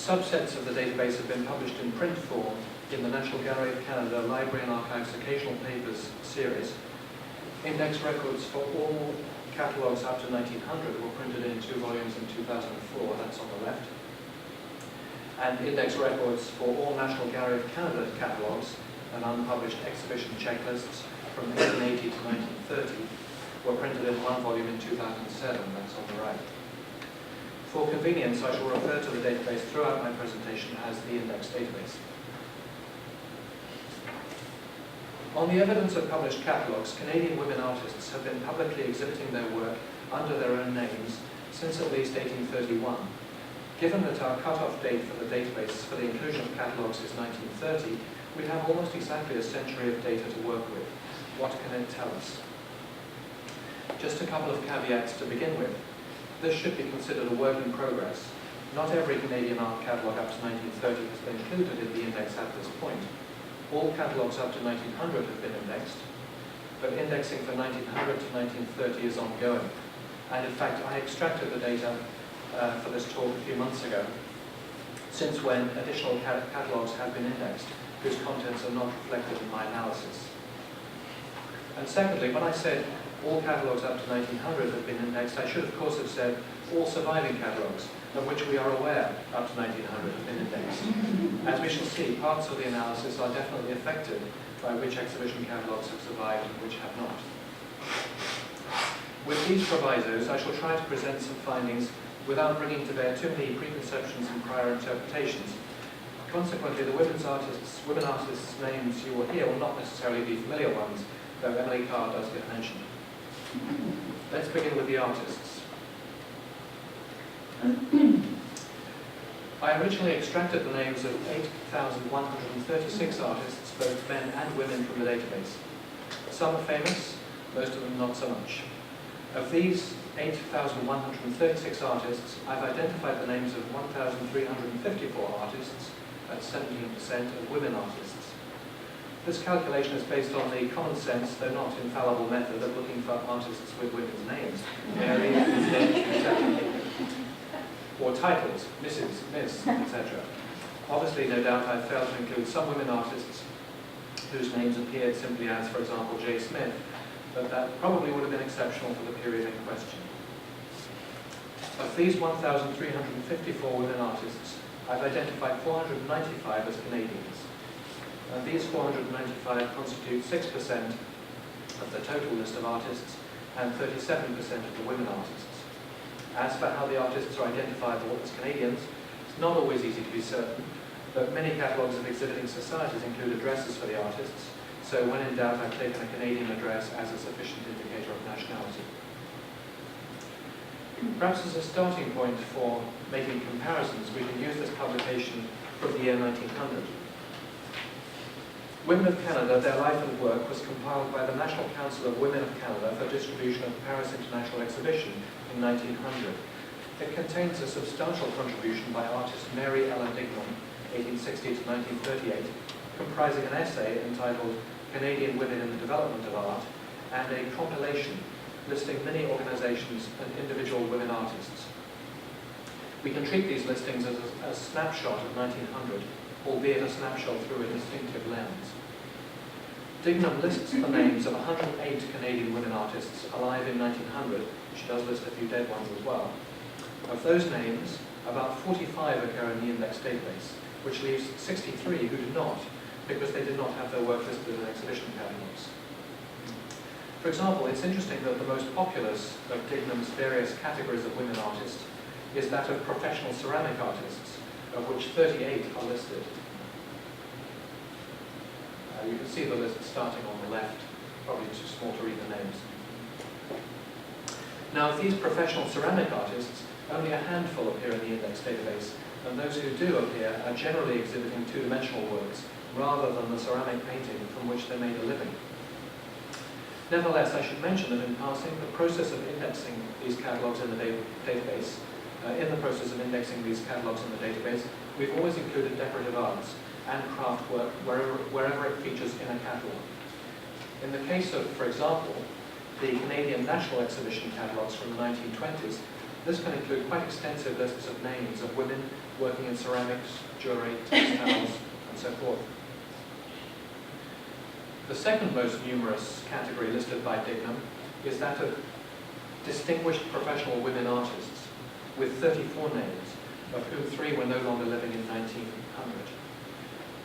Subsets of the database have been published in print form in the National Gallery of Canada Library and Archives Occasional Papers series. Index records for all catalogues up to 1900 were printed in 2 volumes in 2004, that's on the left. And index records for all National Gallery of Canada catalogues and unpublished exhibition checklists from 1880 to 1930 were printed in 1 volume in 2007, that's on the right. For convenience, I shall refer to the database throughout my presentation as the index database. On the evidence of published catalogues, Canadian women artists have been publicly exhibiting their work under their own names since at least 1831. Given that our cut-off date for the database for the inclusion of catalogues is 1930, we have almost exactly a century of data to work with. What can it tell us? Just a couple of caveats to begin with. This should be considered a work in progress. Not every Canadian art catalogue up to 1930 has been included in the index at this point. All catalogues up to 1900 have been indexed, but indexing for 1900 to 1930 is ongoing. And in fact, I extracted the data for this talk a few months ago, since when additional catalogues have been indexed, whose contents are not reflected in my analysis. And secondly, when I said all catalogues up to 1900 have been indexed, I should of course have said all surviving catalogues, of which we are aware up to 1900 have been indexed. As we shall see, parts of the analysis are definitely affected by which exhibition catalogues have survived and which have not. With these provisos, I shall try to present some findings without bringing to bear too many preconceptions and prior interpretations. Consequently, the women artists' names you will hear will not necessarily be familiar ones, though Emily Carr does get mentioned. Let's begin with the artists. I originally extracted the names of 8,136 artists, both men and women, from the database. Some are famous, most of them not so much. Of these 8,136 artists, I've identified the names of 1,354 artists, that's 17% of women artists. This calculation is based on the common sense, though not infallible, method of looking for artists with women's names, Mary, etc., or titles, Mrs., Miss, etc. Obviously, no doubt, I've failed to include some women artists whose names appeared simply as, for example, J. Smith, but that probably would have been exceptional for the period in question. Of these 1,354 women artists, I've identified 495 as Canadians. And these 495 constitute 6% of the total list of artists and 37% of the women artists. As for how the artists are identifiable as Canadians, it's not always easy to be certain, but many catalogues of exhibiting societies include addresses for the artists, so when in doubt, I've taken a Canadian address as a sufficient indicator of nationality. Perhaps as a starting point for making comparisons, we can use this publication from the year 1900. Women of Canada, Their Life and Work was compiled by the National Council of Women of Canada for distribution at the Paris International Exhibition in 1900. It contains a substantial contribution by artist Mary Ellen Dignam, 1860 to 1938, comprising an essay entitled Canadian Women in the Development of Art, and a compilation listing many organizations and individual women artists. We can treat these listings as a snapshot of 1900, albeit a snapshot through a distinctive lens. Dignam lists the names of 108 Canadian women artists alive in 1900. She does list a few dead ones as well. Of those names, about 45 occur in the index database, which leaves 63 who do not, because they did not have their work listed in exhibition catalogues. For example, it's interesting that the most populous of Dignam's various categories of women artists is that of professional ceramic artists, of which 38 are listed. You can see the list starting on the left, probably too small to read the names. Now, of these professional ceramic artists, only a handful appear in the index database, and those who do appear are generally exhibiting two-dimensional works, rather than the ceramic painting from which they made a living. Nevertheless, I should mention that in passing, the process of indexing these catalogues in the database, we've always included decorative arts and craft work wherever it features in a catalogue. In the case of, for example, the Canadian National Exhibition catalogues from the 1920s, This can include quite extensive lists of names of women working in ceramics, jewellery, textiles, and so forth. The second most numerous category listed by Dignam is that of distinguished professional women artists, with 34 names, of whom 3 were no longer living in 1900.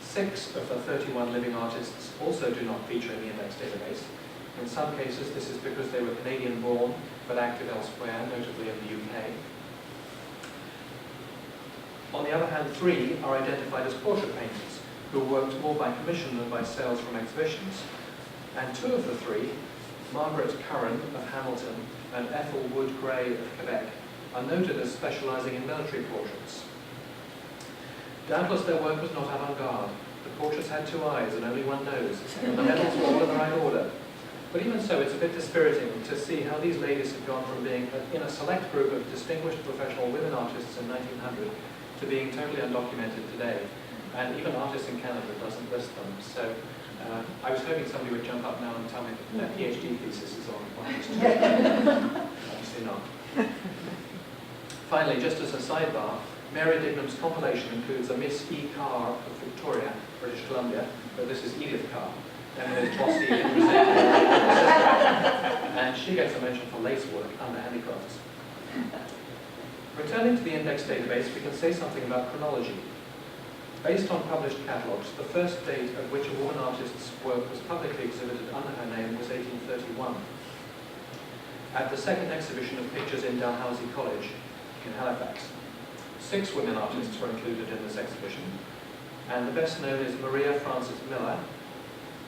6 of the 31 living artists also do not feature in the index database. In some cases, this is because they were Canadian-born, but active elsewhere, notably in the UK. On the other hand, 3 are identified as portrait painters, who worked more by commission than by sales from exhibitions. And 2 of the 3, Margaret Curran of Hamilton and Ethel Wood Gray of Quebec, are noted as specializing in military portraits. Doubtless their work was not avant-garde. The portraits had 2 eyes and only 1 nose, and the medals were all in the right order. But even so, it's a bit dispiriting to see how these ladies have gone from being in a select group of distinguished professional women artists in 1900 to being totally undocumented today. And even Artists in Canada doesn't list them. So I was hoping somebody would jump up now and tell me that their PhD thesis is on history. Obviously not. Finally, just as a sidebar, Mary Dignam's compilation includes a Miss E. Carr of Victoria, British Columbia, but this is Edith Carr, and there's Bossy in Brazil, and she gets a mention for lace work under handicrafts. Returning to the index database, we can say something about chronology. Based on published catalogues, the first date at which a woman artist's work was publicly exhibited under her name was 1831. At the second exhibition of pictures in Dalhousie College in Halifax, 6 women artists were included in this exhibition, and the best known is Maria Frances Miller,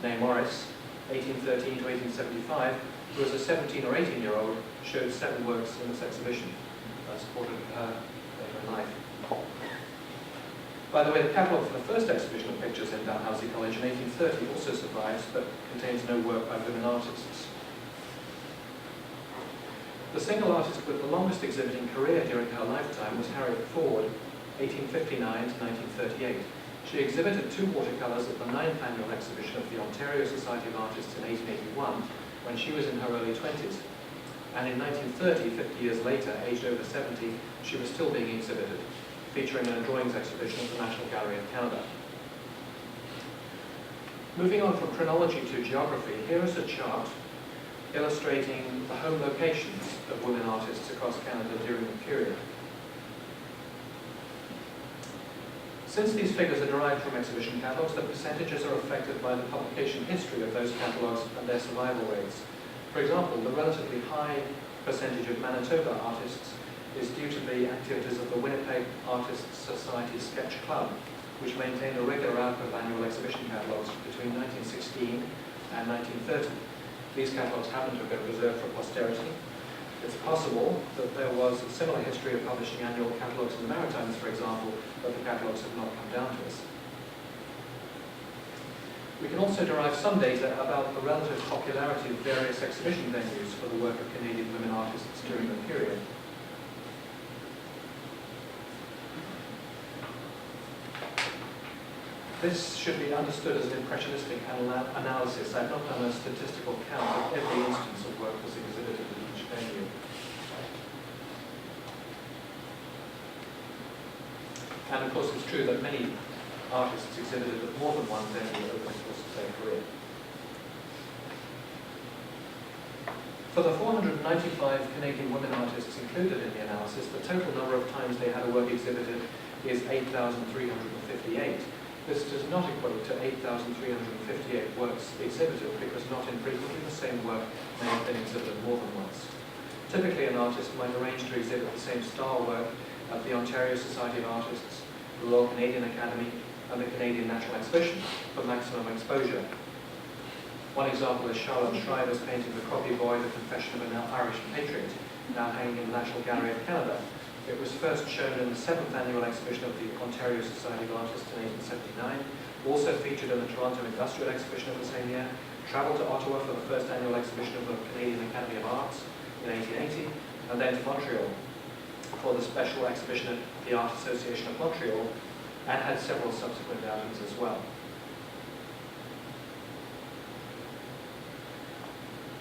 née Morris, 1813 to 1875, who as a 17 or 18-year-old showed 7 works in this exhibition, supported her later in life. By the way, the catalogue for the first exhibition of pictures in Dalhousie College in 1830 also survives, but contains no work by women artists. The single artist with the longest exhibiting career during her lifetime was Harriet Ford, 1859 to 1938. She exhibited 2 watercolours at the 9th annual exhibition of the Ontario Society of Artists in 1881, when she was in her early 20s. And in 1930, 50 years later, aged over 70, she was still being exhibited, featuring in a drawings exhibition at the National Gallery of Canada. Moving on from chronology to geography, here is a chart illustrating the home locations of women artists across Canada during the period. Since these figures are derived from exhibition catalogues, the percentages are affected by the publication history of those catalogues and their survival rates. For example, the relatively high percentage of Manitoba artists is due to the activities of the Winnipeg Artists Society Sketch Club, which maintained a regular output of annual exhibition catalogues between 1916 and 1930. These catalogues happen to have been preserved for posterity. It's possible that there was a similar history of publishing annual catalogues in the Maritimes, for example, but the catalogues have not come down to us. We can also derive some data about the relative popularity of various exhibition venues for the work of Canadian women artists during the period. This should be understood as an impressionistic analysis. I've not done a statistical count of every instance of work was exhibited at each venue. And of course it's true that many artists exhibited at more than one venue over the course of their career. For the 495 Canadian women artists included in the analysis, the total number of times they had a work exhibited is 8,358. This does not equate to 8,358 works exhibited, because not infrequently the same work may have been exhibited more than once. Typically, an artist might arrange to exhibit the same style work at the Ontario Society of Artists, the Royal Canadian Academy, and the Canadian National Exhibition for maximum exposure. One example is Charlotte Schreiber's painting The Croppy Boy, The Confession of an Irish Patriot, now hanging in the National Gallery of Canada. It was first shown in the 7th annual exhibition of the Ontario Society of Artists in 1879, also featured in the Toronto Industrial Exhibition of the same year, travelled to Ottawa for the first annual exhibition of the Canadian Academy of Arts in 1880, and then to Montreal for the special exhibition at the Art Association of Montreal, and had several subsequent outings as well.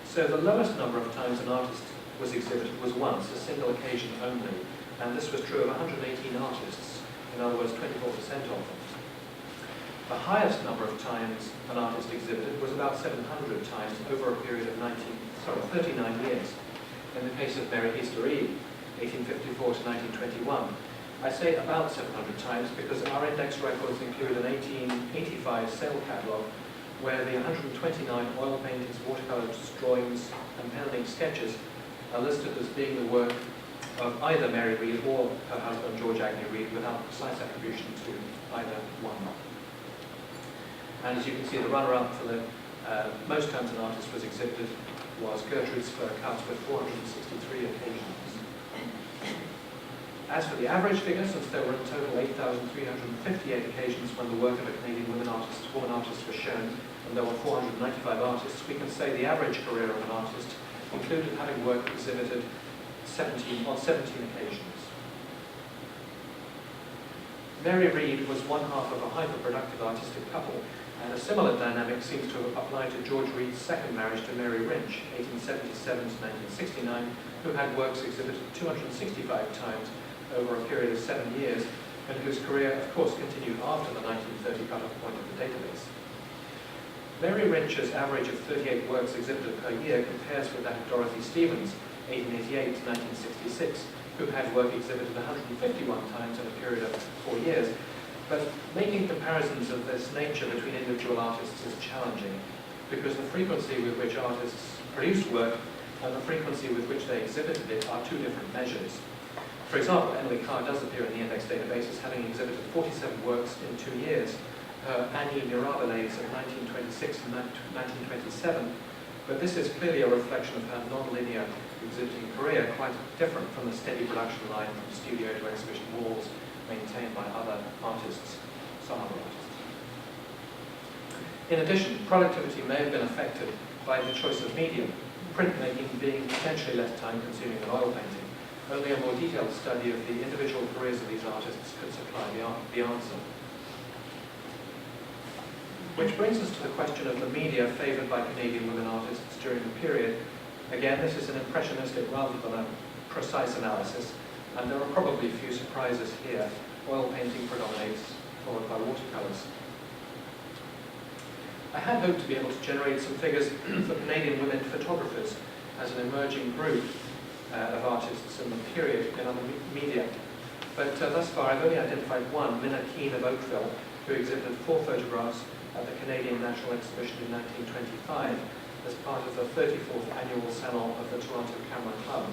So the lowest number of times an artist was exhibited was once a single occasion only, and this was true of 118 artists, in other words 24% of them. The highest number of times an artist exhibited was about 700 times over a period of 39 years. In the case of Mary Easter-Eve, 1854 to 1921, I say about 700 times because our index records include an 1885 sale catalogue where the 129 oil paintings, watercolours, drawings and pen and ink sketches are listed as being the work of either Mary Read or her husband George Agnew Read without precise attribution to either one. And as you can see, the runner-up for the most times an artist was exhibited was Gertrude Spur Cuts with 463 occasions. As for the average figure, since there were in total 8,358 occasions when the work of a Canadian woman artist was shown, and there were 495 artists, we can say the average career of an artist included having work exhibited on 17 occasions. Mary Read was one half of a hyper-productive artistic couple, and a similar dynamic seems to have applied to George Read's second marriage to Mary Rynch, 1877 to 1969, who had works exhibited 265 times over a period of 7 years, and whose career, of course, continued after the 1930 cut-off point of the database. Mary Rynch's average of 38 works exhibited per year compares with that of Dorothy Stevens, 1888 to 1966, who had work exhibited 151 times in a period of 4 years. But making comparisons of this nature between individual artists is challenging, because the frequency with which artists produced work and the frequency with which they exhibited it are two different measures. For example, Emily Carr does appear in the index database as having exhibited 47 works in 2 years, her Annie Mirabeles of 1926 and 1927, but this is clearly a reflection of her non-linear exhibiting career, quite different from the steady production line from studio to exhibition walls maintained by other artists, some other artists. In addition, productivity may have been affected by the choice of medium, printmaking being potentially less time-consuming than oil painting. Only a more detailed study of the individual careers of these artists could supply the answer. Which brings us to the question of the media favoured by Canadian women artists during the period. Again, this is an impressionistic rather than a precise analysis, and there are probably few surprises here. Oil painting predominates, followed by watercolours. I had hoped to be able to generate some figures for Canadian women photographers as an emerging group of artists in the period in other media. But thus far I've only identified one, Minna Keane of Oakville, who exhibited 4 photographs at the Canadian National Exhibition in 1925 as part of the 34th annual Salon of the Toronto Camera Club.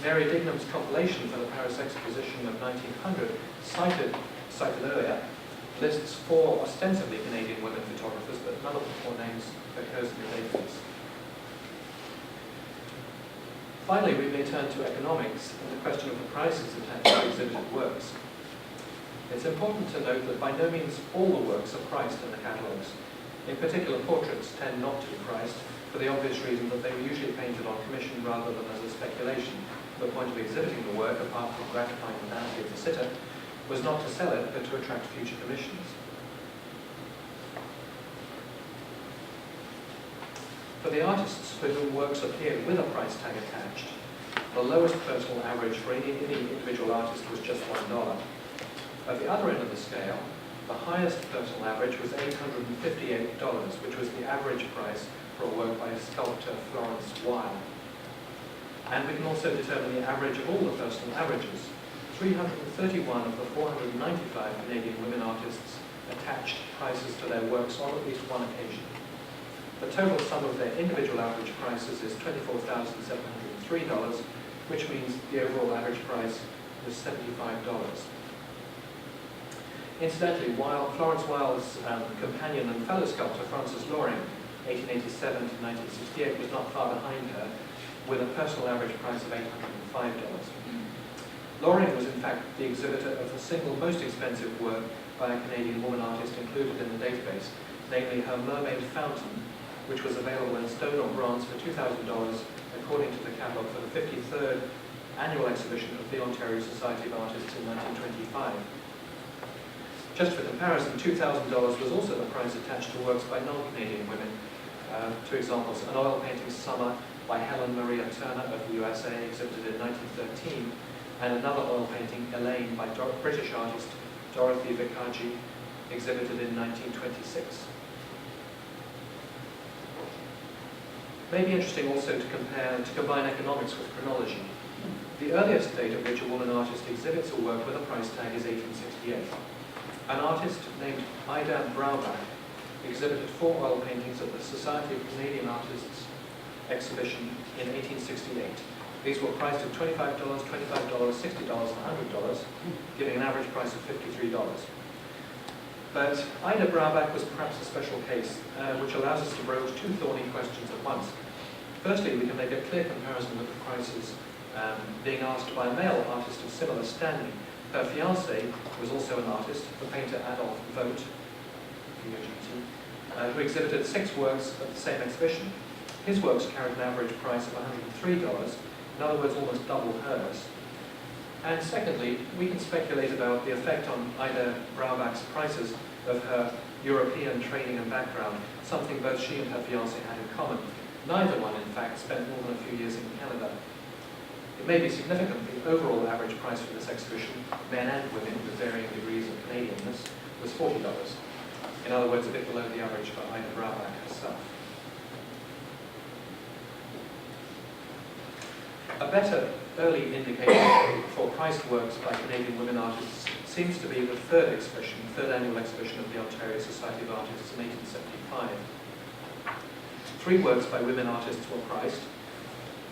Mary Digname's compilation for the Paris Exposition of 1900, cited earlier, lists 4 ostensibly Canadian women photographers, but none of the 4 names occurs in the database. Finally, we may turn to economics and the question of the prices attached to exhibited works. It's important to note that by no means all the works are priced in the catalogues. In particular, portraits tend not to be priced for the obvious reason that they were usually painted on commission rather than as a speculation. The point of exhibiting the work, apart from gratifying the vanity of the sitter, was not to sell it, but to attract future commissions. For the artists for whom works appeared with a price tag attached, the lowest personal average for any individual artist was just $1. At the other end of the scale, the highest personal average was $858, which was the average price for a work by sculptor Florence Weil. And we can also determine the average of all the personal averages. 331 of the 495 Canadian women artists attached prices to their works on at least one occasion. The total sum of their individual average prices is $24,703, which means the overall average price is $75. Incidentally, while Florence Weil's companion and fellow sculptor Frances Loring, 1887 to 1968, was not far behind her, with a personal average price of $805. Loring was in fact the exhibitor of the single most expensive work by a Canadian woman artist included in the database, namely her Mermaid Fountain, which was available in stone or bronze for $2,000 according to the catalogue for the 53rd annual exhibition of the Ontario Society of Artists in 1925. Just for comparison, $2,000 was also the price attached to works by non-Canadian women, Two examples: an oil painting Summer by Helen Maria Turner of the USA, exhibited in 1913, and another oil painting, Elaine, by British artist Dorothy Vicaji, exhibited in 1926. It may be interesting also to combine economics with chronology. The earliest date at which a woman artist exhibits a work with a price tag is 1868. An artist named Ida Braubach exhibited 4 oil paintings at the Society of Canadian Artists exhibition in 1868. These were priced at $25, $25, $60, and $100, giving an average price of $53. But Ida Braubach was perhaps a special case, which allows us to broach 2 thorny questions at once. Firstly, we can make a clear comparison with the prices being asked by a male artist of similar standing. Her fiancé was also an artist, the painter Adolf Vogt, who exhibited 6 works at the same exhibition. His works carried an average price of $103, in other words, almost double hers. And secondly, we can speculate about the effect on Ida Braubach's prices of her European training and background, something both she and her fiancé had in common. Neither one, in fact, spent more than a few years in Canada. It may be significant the overall average price for this exhibition, men and women with varying degrees of Canadianness, was $40. In other words, a bit below the average for Ida Braubach herself. A better early indicator for priced works by Canadian women artists seems to be the third annual exhibition of the Ontario Society of Artists in 1875. 3 works by women artists were priced.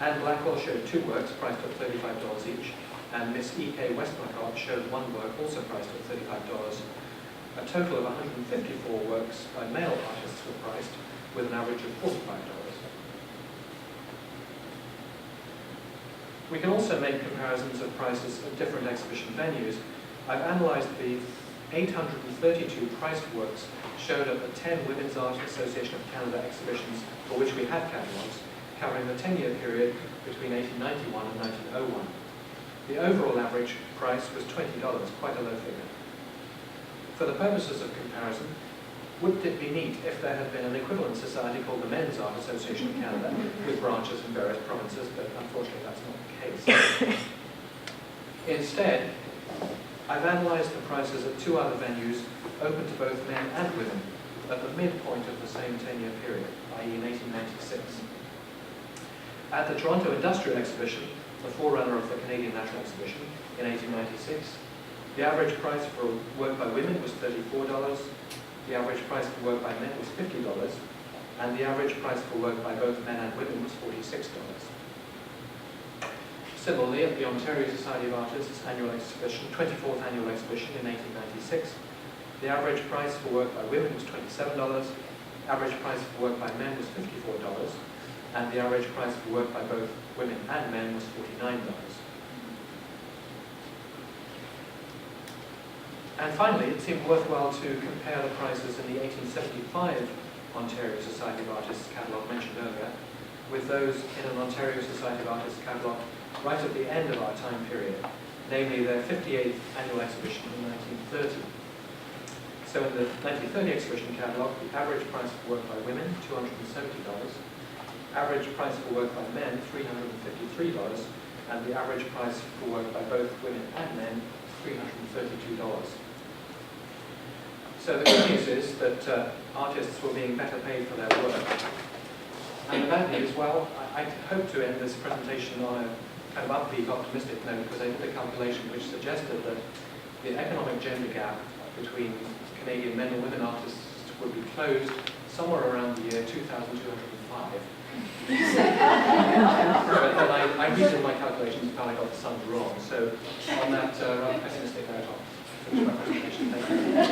Anne Blackwell showed 2 works priced at $35 each, and Miss E.K. Westmacott showed 1 work also priced at $35. A total of 154 works by male artists were priced, with an average of $45. We can also make comparisons of prices at different exhibition venues. I've analysed the 832 priced works showed at the 10 Women's Art Association of Canada exhibitions for which we had catalogues, covering the 10-year period between 1891 and 1901. The overall average price was $20, quite a low figure. For the purposes of comparison, wouldn't it be neat if there had been an equivalent society called the Men's Art Association of Canada, with branches in various provinces, but unfortunately that's not the case. Instead, I've analysed the prices at 2 other venues open to both men and women at the midpoint of the same 10-year period, i.e. in 1896. At the Toronto Industrial Exhibition, the forerunner of the Canadian National Exhibition, in 1896, the average price for work by women was $34, the average price for work by men was $50, and the average price for work by both men and women was $46. Similarly, at the Ontario Society of Artists annual exhibition, 24th annual exhibition in 1896, the average price for work by women was $27, average price for work by men was $54, and the average price for work by both women and men was $49. And finally, it seemed worthwhile to compare the prices in the 1875 Ontario Society of Artists catalogue mentioned earlier with those in an Ontario Society of Artists catalogue right at the end of our time period, namely their 58th annual exhibition in 1930. So in the 1930 exhibition catalogue, the average price for work by women, $270, average price for work by men, $353, and the average price for work by both women and men, $332. So the good news is that artists were being better paid for their work. And the bad news, well, I hope to end this presentation on a kind of upbeat, optimistic note, because I did a calculation which suggested that the economic gender gap between Canadian men and women artists would be closed somewhere around the year 2205. But I redid my calculations and found I got the sums wrong. So on that rather pessimistic note, I'll finish my presentation. Thank you.